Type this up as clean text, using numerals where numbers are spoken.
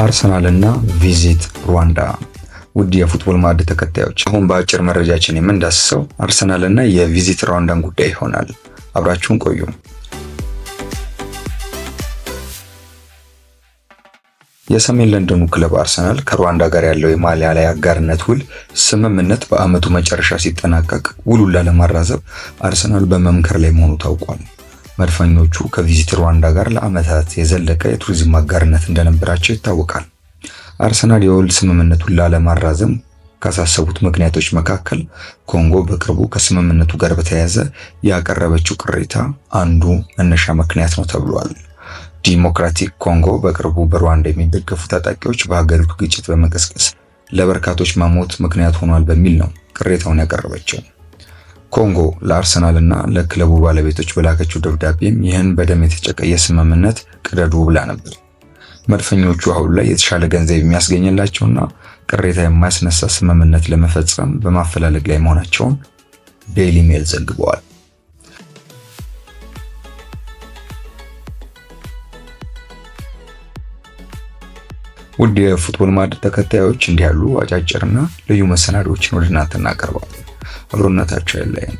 አርሰናል እና ቪዚት ሩዋንዳ። ውድ የፉትቦል ማዕድ ተከታዮች አሁን በአጭር መረጃችን የምንዳስሰው አርሰናል እና የቪዚት ሩዋንዳን ጉዳይ ይሆናል። አብራችሁን ቆዩ። የሰሜን ለንደኑ ክለብ አርሰናል ከሩዋንዳ ጋር ያለው የማሊያ ላይ አጋርነት ውል ስምምነት በአመቱ መጨረሻ ሲጠናቀቅ ውሉን ላለማራዘም አርሰናል በመምከር ላይ መሆኑ ታውቋል። መድፈኞቹ ከቪዚት ሩዋንዳ ጋር ለአመታት የዘለቀ የቱሪዝም አጋርነት እንደነበራቸው ይታወቃል። አርሰናል የውል ስምምነቱን ላለማራዘም ካሳሰቡት ምክንያቶች መካከል ኮንጎ በቅርቡ ከስምምነቱ ጋር በተያያዘ ያቀረበችው ቅሬታ አንዱ መነሻ ምክንያት ነው ተብሏል። ዲሞክራቲክ ኮንጎ በቅርቡ በሩዋንዳ የሚደገፉ ታጣቂዎች በሀገሪቱ ግጭት በመቀስቀስ ለበርካቶች መሞት ምክንያት ሆኗል በሚል ነው ቅሬታውን ያቀረበችው። ኮንጎ ለአርሰናል እና ለክለቡ ባለቤቶች በላከችው ደብዳቤም ይህን በደም የተጨቀየ ስምምነት ቅደዱ ብላ ነበር። መድፈኞቹ አሁን ላይ የተሻለ ገንዘብ የሚያስገኝላቸውና ቅሬታ የማያስነሳ ስምምነት ለመፈጸም በማፈላለግ ላይ መሆናቸውን ዴይሊ ሜል ዘግበዋል። ውድ የፉትቦል ማዕድ ተከታዮች እንዲህ ያሉ አጫጭርና ልዩ መሰናዶዎችን ወደ እናንተ እናቀርባለን። አብሮነታችሁ አይለየን።